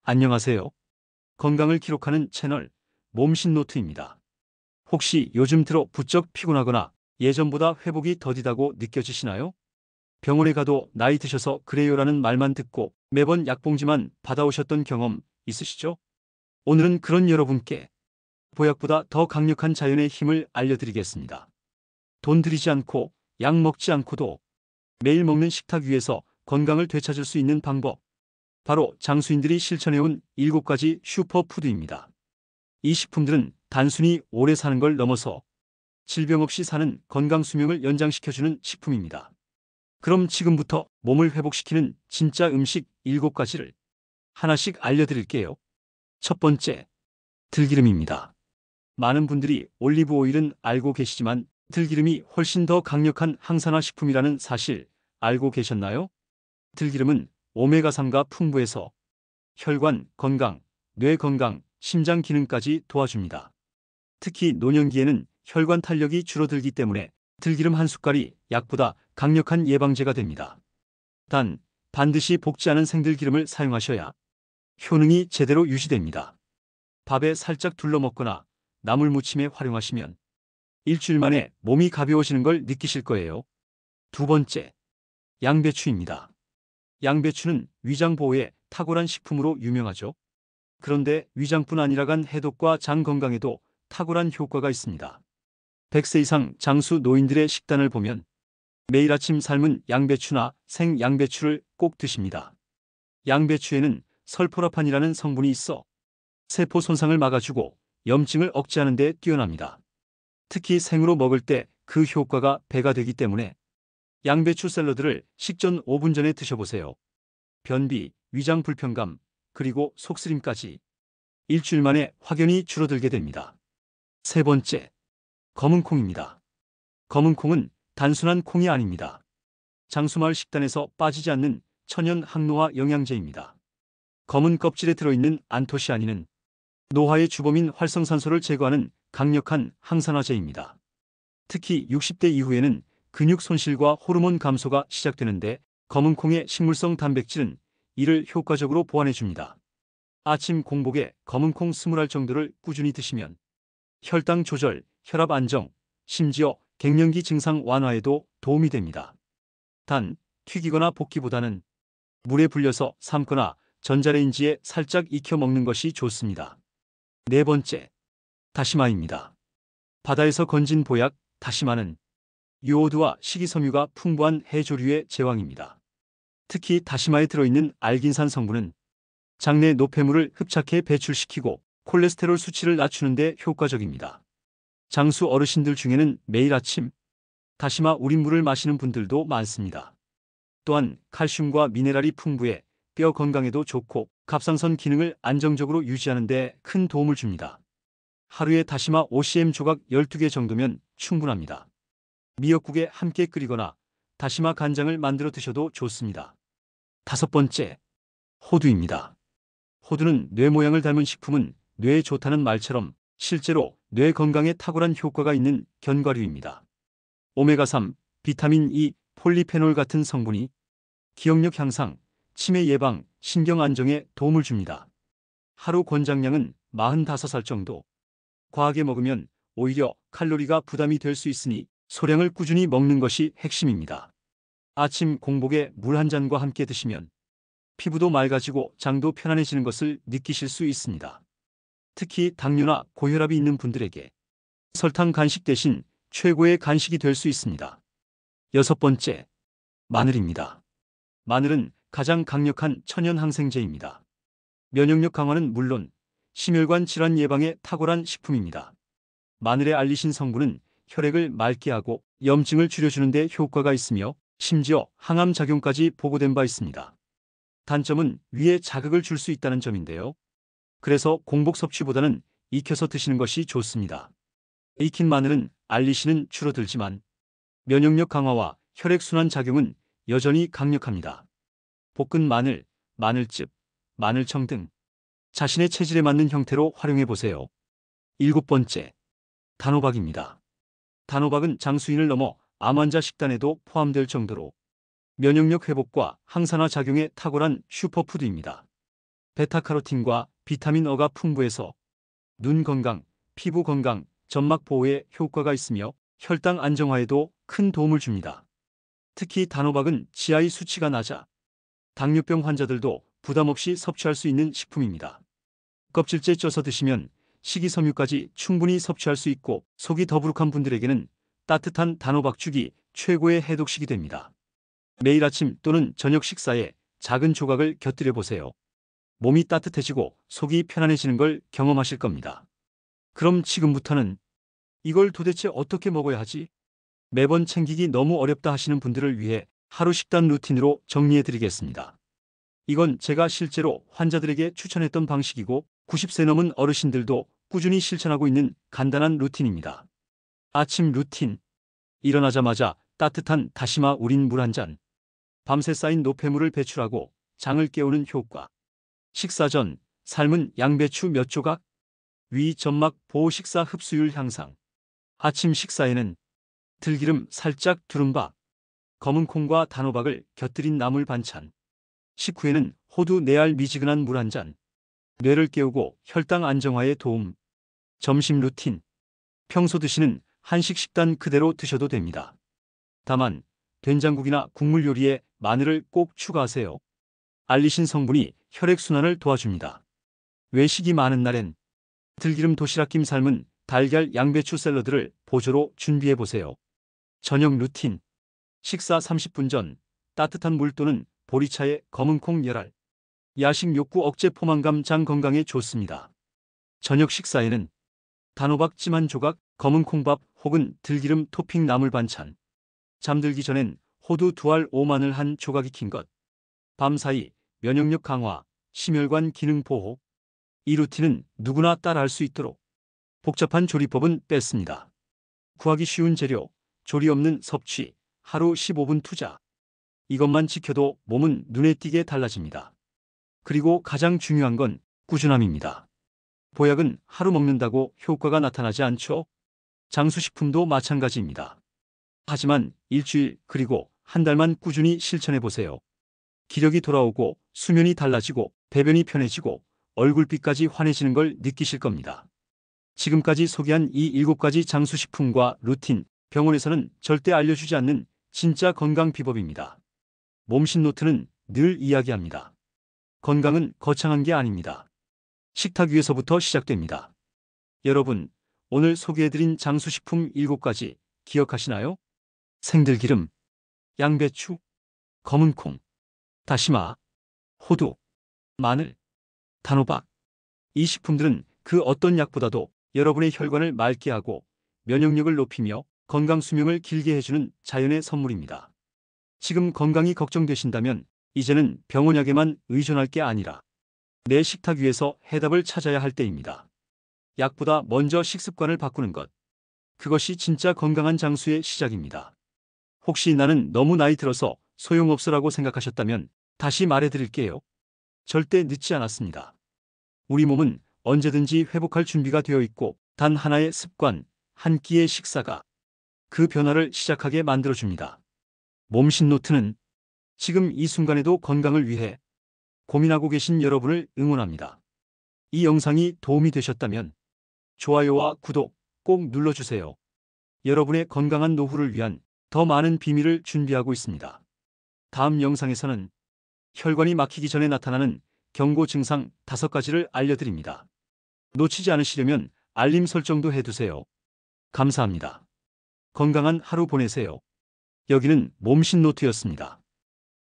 안녕하세요. 건강을 기록하는 채널 몸신노트입니다. 혹시 요즘 들어 부쩍 피곤하거나 예전보다 회복이 더디다고 느껴지시나요? 병원에 가도 나이 드셔서 그래요라는 말만 듣고 매번 약봉지만 받아오셨던 경험 있으시죠? 오늘은 그런 여러분께 보약보다 더 강력한 자연의 힘을 알려드리겠습니다. 돈 들이지 않고 약 먹지 않고도 매일 먹는 식탁 위에서 건강을 되찾을 수 있는 방법. 바로 장수인들이 실천해온 7가지 슈퍼푸드입니다. 이 식품들은 단순히 오래 사는 걸 넘어서 질병 없이 사는 건강 수명을 연장시켜주는 식품입니다. 그럼 지금부터 몸을 회복시키는 진짜 음식 7가지를 하나씩 알려드릴게요. 첫 번째, 들기름입니다. 많은 분들이 올리브 오일은 알고 계시지만 들기름이 훨씬 더 강력한 항산화 식품이라는 사실 알고 계셨나요? 들기름은 오메가3가 풍부해서 혈관 건강, 뇌 건강, 심장 기능까지 도와줍니다. 특히 노년기에는 혈관 탄력이 줄어들기 때문에 들기름 한 숟갈이 약보다 강력한 예방제가 됩니다. 단, 반드시 볶지 않은 생들기름을 사용하셔야 효능이 제대로 유지됩니다. 밥에 살짝 둘러 먹거나 나물 무침에 활용하시면 일주일 만에 몸이 가벼워지는 걸 느끼실 거예요. 두 번째, 양배추입니다. 양배추는 위장 보호에 탁월한 식품으로 유명하죠. 그런데 위장뿐 아니라 간 해독과 장 건강에도 탁월한 효과가 있습니다. 100세 이상 장수 노인들의 식단을 보면 매일 아침 삶은 양배추나 생 양배추를 꼭 드십니다. 양배추에는 설포라판이라는 성분이 있어 세포 손상을 막아주고 염증을 억제하는 데 뛰어납니다. 특히 생으로 먹을 때 그 효과가 배가 되기 때문에 양배추 샐러드를 식전 5분 전에 드셔보세요. 변비, 위장 불편감, 그리고 속쓰림까지 일주일 만에 확연히 줄어들게 됩니다. 세 번째, 검은콩입니다. 검은콩은 단순한 콩이 아닙니다. 장수마을 식단에서 빠지지 않는 천연 항노화 영양제입니다. 검은 껍질에 들어있는 안토시아닌은 노화의 주범인 활성산소를 제거하는 강력한 항산화제입니다. 특히 60대 이후에는 근육 손실과 호르몬 감소가 시작되는데 검은콩의 식물성 단백질은 이를 효과적으로 보완해줍니다. 아침 공복에 검은콩 20알 정도를 꾸준히 드시면 혈당 조절, 혈압 안정, 심지어 갱년기 증상 완화에도 도움이 됩니다. 단, 튀기거나 볶기보다는 물에 불려서 삶거나 전자레인지에 살짝 익혀 먹는 것이 좋습니다. 네 번째, 다시마입니다. 바다에서 건진 보약, 다시마는 요오드와 식이섬유가 풍부한 해조류의 제왕입니다. 특히 다시마에 들어있는 알긴산 성분은 장내 노폐물을 흡착해 배출시키고 콜레스테롤 수치를 낮추는 데 효과적입니다. 장수 어르신들 중에는 매일 아침 다시마 우린 물을 마시는 분들도 많습니다. 또한 칼슘과 미네랄이 풍부해 뼈 건강에도 좋고 갑상선 기능을 안정적으로 유지하는 데 큰 도움을 줍니다. 하루에 다시마 5cm 조각 12개 정도면 충분합니다. 미역국에 함께 끓이거나 다시마 간장을 만들어 드셔도 좋습니다. 다섯 번째, 호두입니다. 호두는 뇌 모양을 닮은 식품은 뇌에 좋다는 말처럼 실제로 뇌 건강에 탁월한 효과가 있는 견과류입니다. 오메가3, 비타민 E, 폴리페놀 같은 성분이 기억력 향상, 치매 예방, 신경 안정에 도움을 줍니다. 하루 권장량은 45살 정도. 과하게 먹으면 오히려 칼로리가 부담이 될 수 있으니 소량을 꾸준히 먹는 것이 핵심입니다. 아침 공복에 물 한 잔과 함께 드시면 피부도 맑아지고 장도 편안해지는 것을 느끼실 수 있습니다. 특히 당뇨나 고혈압이 있는 분들에게 설탕 간식 대신 최고의 간식이 될 수 있습니다. 여섯 번째, 마늘입니다. 마늘은 가장 강력한 천연 항생제입니다. 면역력 강화는 물론 심혈관 질환 예방에 탁월한 식품입니다. 마늘의 알리신 성분은 혈액을 맑게 하고 염증을 줄여주는 데 효과가 있으며 심지어 항암 작용까지 보고된 바 있습니다. 단점은 위에 자극을 줄 수 있다는 점인데요. 그래서 공복 섭취보다는 익혀서 드시는 것이 좋습니다. 익힌 마늘은 알리신은 줄어들지만 면역력 강화와 혈액순환 작용은 여전히 강력합니다. 볶은 마늘, 마늘즙, 마늘청 등 자신의 체질에 맞는 형태로 활용해 보세요. 일곱 번째, 단호박입니다. 단호박은 장수인을 넘어 암 환자 식단에도 포함될 정도로 면역력 회복과 항산화 작용에 탁월한 슈퍼푸드입니다. 베타카로틴과 비타민 O가 풍부해서 눈 건강, 피부 건강, 점막 보호에 효과가 있으며 혈당 안정화에도 큰 도움을 줍니다. 특히 단호박은 GI 수치가 낮아 당뇨병 환자들도 부담 없이 섭취할 수 있는 식품입니다. 껍질째 쪄서 드시면 식이섬유까지 충분히 섭취할 수 있고 속이 더부룩한 분들에게는 따뜻한 단호박죽이 최고의 해독식이 됩니다. 매일 아침 또는 저녁 식사에 작은 조각을 곁들여 보세요. 몸이 따뜻해지고 속이 편안해지는 걸 경험하실 겁니다. 그럼 지금부터는 이걸 도대체 어떻게 먹어야 하지? 매번 챙기기 너무 어렵다 하시는 분들을 위해 하루 식단 루틴으로 정리해 드리겠습니다. 이건 제가 실제로 환자들에게 추천했던 방식이고 90세 넘은 어르신들도 꾸준히 실천하고 있는 간단한 루틴입니다. 아침 루틴. 일어나자마자 따뜻한 다시마 우린 물 한 잔. 밤새 쌓인 노폐물을 배출하고 장을 깨우는 효과. 식사 전 삶은 양배추 몇 조각. 위 점막 보호 식사 흡수율 향상. 아침 식사에는 들기름 살짝 두른 밥, 검은 콩과 단호박을 곁들인 나물 반찬. 식후에는 호두 4알 미지근한 물 한 잔. 뇌를 깨우고 혈당 안정화에 도움. 점심 루틴. 평소 드시는 한식 식단 그대로 드셔도 됩니다. 다만 된장국이나 국물 요리에 마늘을 꼭 추가하세요. 알리신 성분이 혈액순환을 도와줍니다. 외식이 많은 날엔 들기름 도시락김 삶은 달걀 양배추 샐러드를 보조로 준비해보세요. 저녁 루틴. 식사 30분 전 따뜻한 물 또는 보리차에 검은콩 열알. 야식 욕구 억제 포만감 장 건강에 좋습니다. 저녁 식사에는 단호박 찜 한 조각, 검은콩밥 혹은 들기름 토핑 나물 반찬. 잠들기 전엔 호두 2알 5마늘 한 조각 익힌 것. 밤사이 면역력 강화, 심혈관 기능 보호. 이 루틴은 누구나 따라할 수 있도록 복잡한 조리법은 뺐습니다. 구하기 쉬운 재료, 조리 없는 섭취, 하루 15분 투자. 이것만 지켜도 몸은 눈에 띄게 달라집니다. 그리고 가장 중요한 건 꾸준함입니다. 보약은 하루 먹는다고 효과가 나타나지 않죠? 장수식품도 마찬가지입니다. 하지만 일주일 그리고 한 달만 꾸준히 실천해보세요. 기력이 돌아오고 수면이 달라지고 배변이 편해지고 얼굴빛까지 환해지는 걸 느끼실 겁니다. 지금까지 소개한 이 7가지 장수식품과 루틴, 병원에서는 절대 알려주지 않는 진짜 건강 비법입니다. 몸신노트는 늘 이야기합니다. 건강은 거창한 게 아닙니다. 식탁 위에서부터 시작됩니다. 여러분, 오늘 소개해드린 장수식품 7가지 기억하시나요? 생들기름, 양배추, 검은콩, 다시마, 호두, 마늘, 단호박. 이 식품들은 그 어떤 약보다도 여러분의 혈관을 맑게 하고 면역력을 높이며 건강 수명을 길게 해주는 자연의 선물입니다. 지금 건강이 걱정되신다면 이제는 병원약에만 의존할 게 아니라 내 식탁 위에서 해답을 찾아야 할 때입니다. 약보다 먼저 식습관을 바꾸는 것. 그것이 진짜 건강한 장수의 시작입니다. 혹시 나는 너무 나이 들어서 소용없어라고 생각하셨다면 다시 말해드릴게요. 절대 늦지 않았습니다. 우리 몸은 언제든지 회복할 준비가 되어 있고 단 하나의 습관, 한 끼의 식사가 그 변화를 시작하게 만들어줍니다. 몸신노트는 지금 이 순간에도 건강을 위해 고민하고 계신 여러분을 응원합니다. 이 영상이 도움이 되셨다면 좋아요와 구독 꼭 눌러주세요. 여러분의 건강한 노후를 위한 더 많은 비밀을 준비하고 있습니다. 다음 영상에서는 혈관이 막히기 전에 나타나는 경고 증상 5가지를 알려드립니다. 놓치지 않으시려면 알림 설정도 해두세요. 감사합니다. 건강한 하루 보내세요. 여기는 몸신노트였습니다.